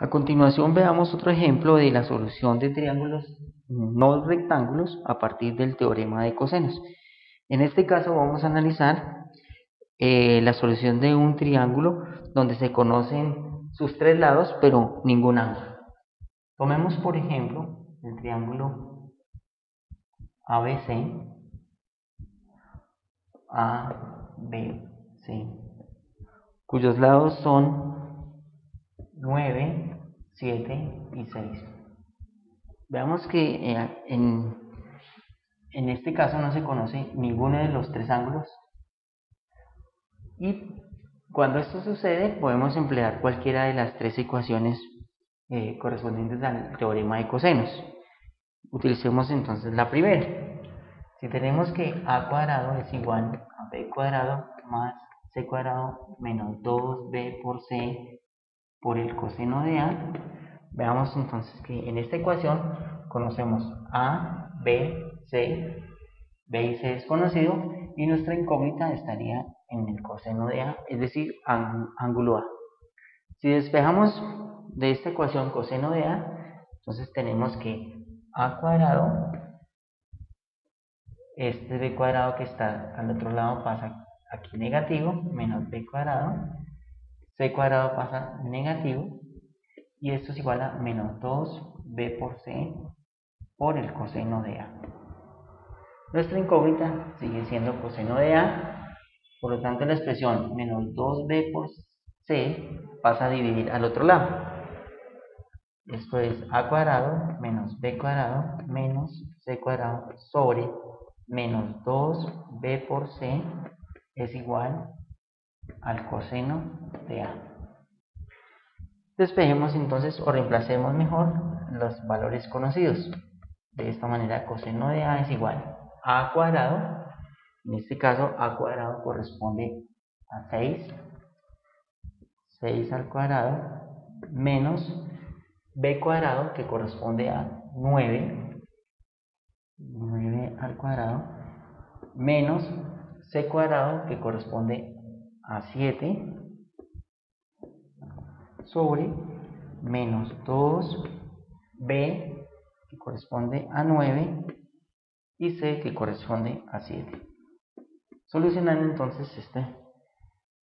A continuación veamos otro ejemplo de la solución de triángulos no rectángulos a partir del teorema de cosenos. En este caso vamos a analizar la solución de un triángulo donde se conocen sus tres lados pero ningún ángulo. Tomemos por ejemplo el triángulo ABC, cuyos lados son 9, 7 y 6. Veamos que en este caso no se conoce ninguno de los tres ángulos, y cuando esto sucede podemos emplear cualquiera de las tres ecuaciones correspondientes al teorema de cosenos. Utilicemos entonces la primera. Si tenemos que a cuadrado es igual a b cuadrado más c cuadrado menos 2b por c por el coseno de a, veamos entonces que en esta ecuación conocemos a, b, c, b y c es conocido, y nuestra incógnita estaría en el coseno de a, es decir, ángulo a. Si despejamos de esta ecuación coseno de a, entonces tenemos que a cuadrado, este b cuadrado que está al otro lado pasa aquí negativo, menos b cuadrado, c cuadrado pasa negativo, y esto es igual a menos 2b por c por el coseno de a. Nuestra incógnita sigue siendo coseno de a, por lo tanto la expresión menos 2b por c pasa a dividir al otro lado. Esto es a cuadrado menos b cuadrado menos c cuadrado sobre menos 2b por c es igual al coseno de a. Despejemos entonces o reemplacemos mejor los valores conocidos. De esta manera coseno de a es igual a cuadrado, en este caso a cuadrado corresponde a 6 al cuadrado, menos b cuadrado que corresponde a 9 al cuadrado, menos c cuadrado que corresponde a 7 sobre menos 2b que corresponde a 9 y c que corresponde a 7. Solucionando entonces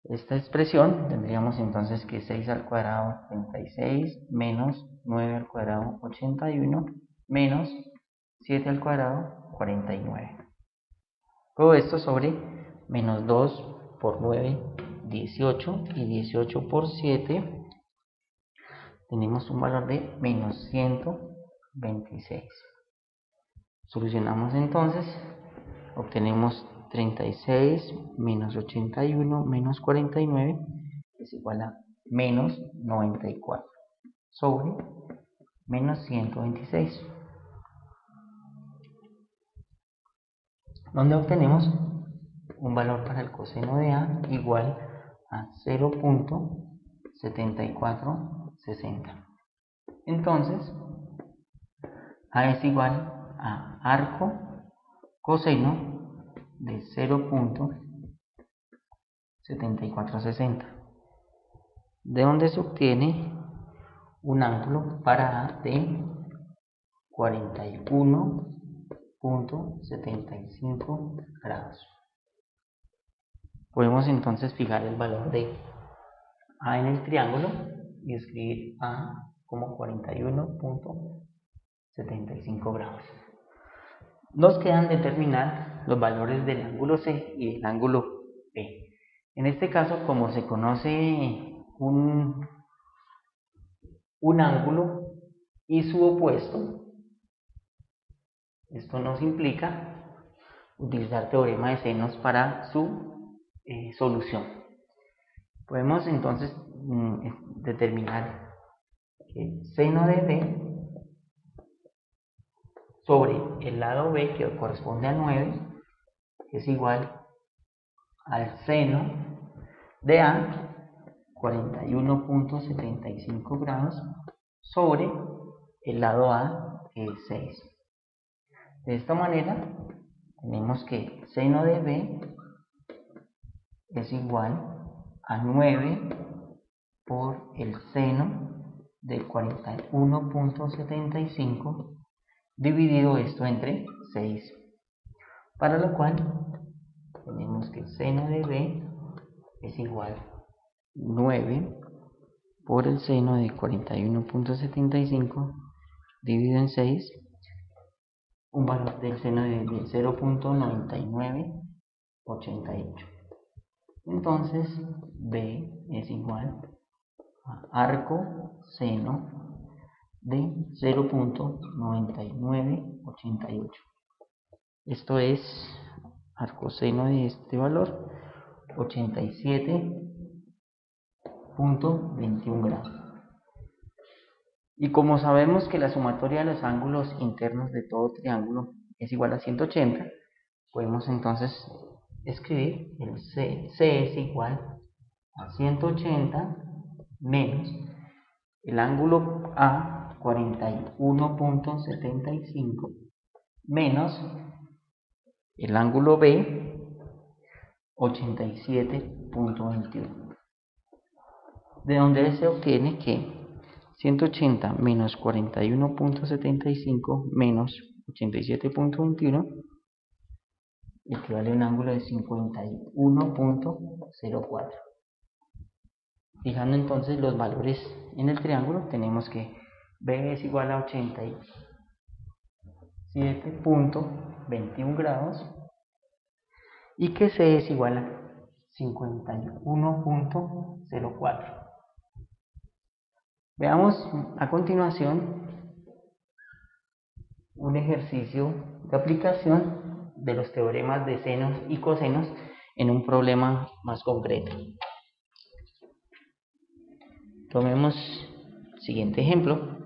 esta expresión, tendríamos entonces que 6 al cuadrado 36 menos 9 al cuadrado 81 menos 7 al cuadrado 49. Todo esto sobre menos 2 por 9, 18, y 18 por 7 tenemos un valor de menos 126. Solucionamos entonces, obtenemos 36 menos 81 menos 49 es igual a menos 94 sobre menos 126, donde obtenemos un valor para el coseno de a igual a 0.7460. Entonces a es igual a arco coseno de 0.7460, de donde se obtiene un ángulo para a de 41.75 grados. Podemos entonces fijar el valor de a en el triángulo y escribir a como 41.75 grados. Nos quedan determinar los valores del ángulo C y del ángulo B. En este caso, como se conoce un ángulo y su opuesto, esto nos implica utilizar teorema de senos para su solución. Podemos entonces determinar que seno de B sobre el lado B, que corresponde a 9, es igual al seno de A, 41.75 grados, sobre el lado A, que es 6. De esta manera, tenemos que seno de B es igual a 9 por el seno de 41.75 dividido esto entre 6, para lo cual tenemos que el seno de b es igual a 9 por el seno de 41.75 dividido en 6, un valor del seno de 0.9988. Entonces b es igual a arco seno de 0.9988. Esto es arco seno de este valor 87.21 grados. Y como sabemos que la sumatoria de los ángulos internos de todo triángulo es igual a 180, podemos entonces escribir el C es igual a 180 menos el ángulo A, 41.75, menos el ángulo B, 87.21. De donde se obtiene que 180 menos 41.75 menos 87.21 equivale a un ángulo de 51.04. Fijando entonces los valores en el triángulo, tenemos que B es igual a 87.21 grados y que C es igual a 51.04. Veamos a continuación un ejercicio de aplicación de los teoremas de senos y cosenos en un problema más concreto. Tomemos el siguiente ejemplo.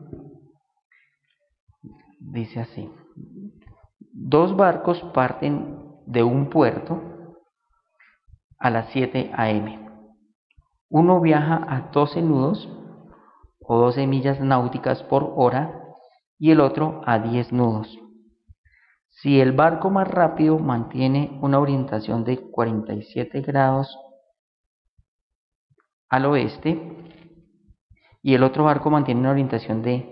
Dice así: dos barcos parten de un puerto a las 7 a.m. Uno viaja a 12 nudos o 12 millas náuticas por hora y el otro a 10 nudos. Si el barco más rápido mantiene una orientación de 47 grados al oeste y el otro barco mantiene una orientación de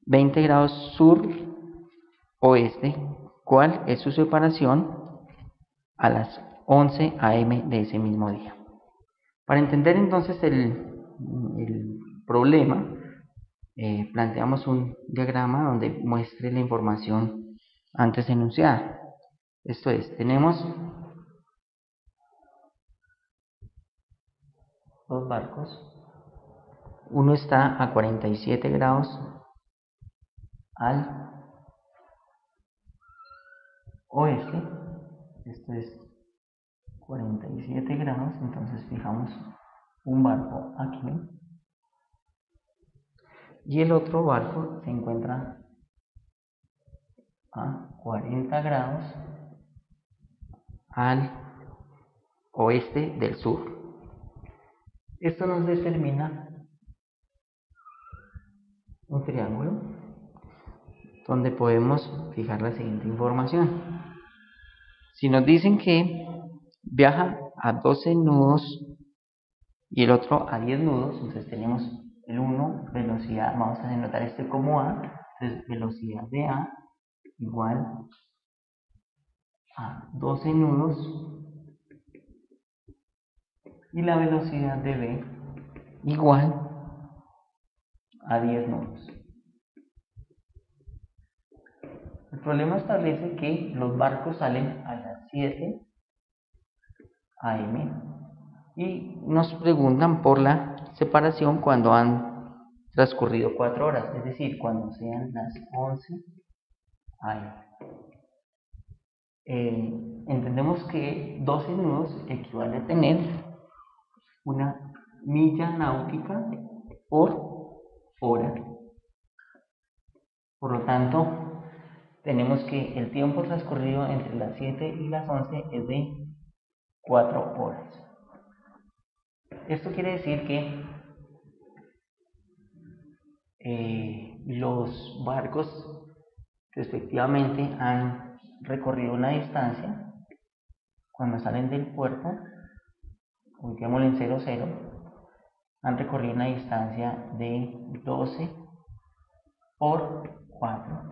20 grados sur-oeste, ¿cuál es su separación a las 11 a.m. de ese mismo día? Para entender entonces el problema, planteamos un diagrama donde muestre la información antes enunciada. Esto es, tenemos dos barcos. Uno está a 47 grados al oeste. Esto es 47 grados. Entonces fijamos un barco aquí. Y el otro barco se encuentra a 40 grados al oeste del sur. Esto nos determina un triángulo donde podemos fijar la siguiente información. Si nos dicen que viaja a 12 nudos y el otro a 10 nudos, entonces tenemos el 1, velocidad, vamos a denotar este como A, entonces velocidad de A igual a 12 nudos y la velocidad de B igual a 10 nudos. El problema establece que los barcos salen a las 7 a.m. y nos preguntan por la separación cuando han transcurrido 4 horas, es decir, cuando sean las 11 a.m. Entendemos que 12 nudos equivale a tener una milla náutica por hora. Por lo tanto, tenemos que el tiempo transcurrido entre las 7 y las 11 es de 4 horas. Esto quiere decir que los barcos respectivamente han recorrido una distancia. Cuando salen del puerto, ubiquémoslo en 0, 0, han recorrido una distancia de 12 por 4,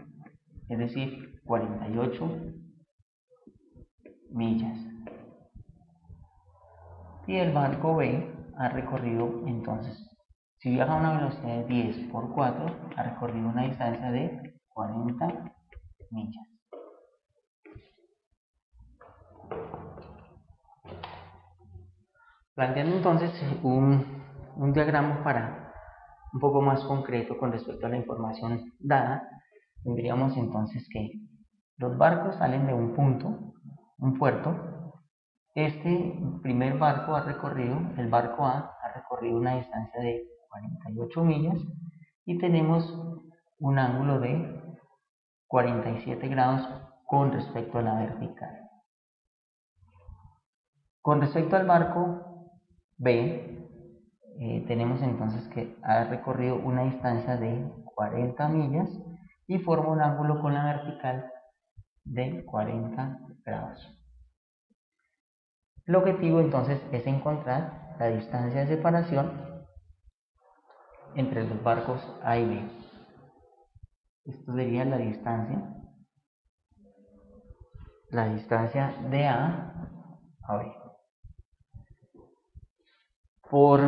es decir, 48 millas. Y el barco B ha recorrido, entonces, si viaja a una velocidad de 10 por 4, ha recorrido una distancia de 40 millas. Planteando entonces un diagrama para un poco más concreto con respecto a la información dada, tendríamos entonces que los barcos salen de un punto, un puerto. Este primer barco ha recorrido, el barco A ha recorrido una distancia de 48 millas y tenemos un ángulo de 47 grados con respecto a la vertical. Con respecto al barco B, tenemos entonces que ha recorrido una distancia de 40 millas y forma un ángulo con la vertical de 40 grados. El objetivo entonces es encontrar la distancia de separación entre los barcos A y B. Esto sería la distancia de A a B. Por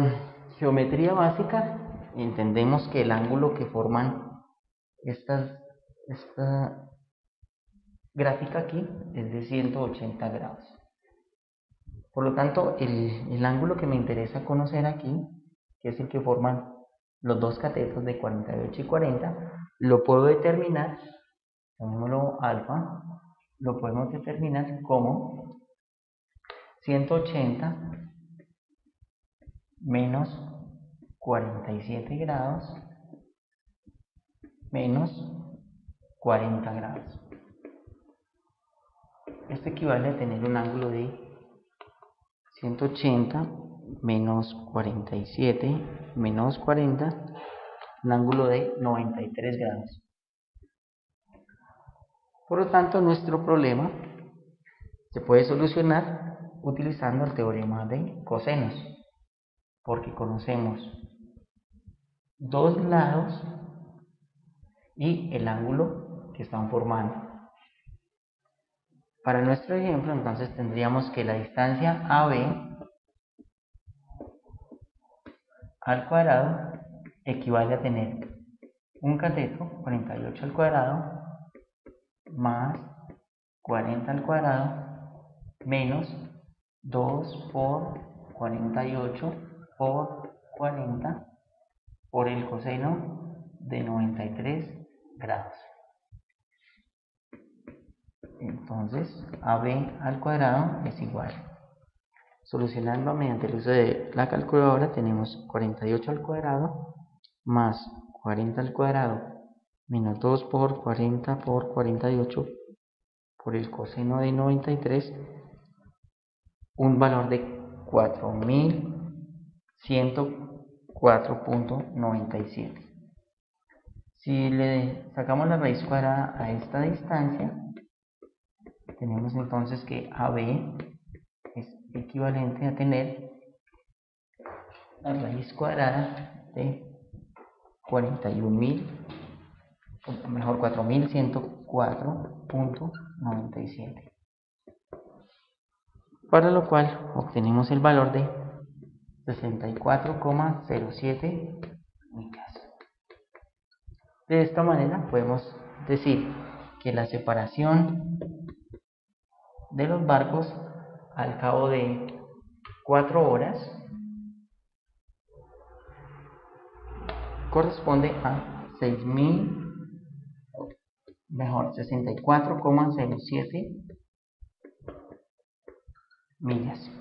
geometría básica entendemos que el ángulo que forman esta gráfica aquí es de 180 grados. Por lo tanto, el ángulo que me interesa conocer aquí, que es el que forman los dos catetos de 48 y 40, lo puedo determinar, llamémoslo alfa, lo podemos determinar como 180 menos 47 grados menos 40 grados. Esto equivale a tener un ángulo de 180 menos 47 menos 40, un ángulo de 93 grados. Por lo tanto, nuestro problema se puede solucionar utilizando el teorema de cosenos, porque conocemos dos lados y el ángulo que están formando. Para nuestro ejemplo, entonces tendríamos que la distancia AB al cuadrado equivale a tener un cateto, 48 al cuadrado, más 40 al cuadrado, menos 2 por 48 por 40 por el coseno de 93 grados. Entonces, AB al cuadrado es igual. Solucionando mediante el uso de la calculadora, tenemos 48 al cuadrado más 40 al cuadrado menos 2 por 40 por 48 por el coseno de 93, un valor de 4104.97. Si le sacamos la raíz cuadrada a esta distancia, tenemos entonces que AB es equivalente a tener la raíz cuadrada de 4104.97, para lo cual obtenemos el valor de 64,07 millas. De esta manera podemos decir que la separación de los barcos al cabo de 4 horas corresponde a 64,07 millas.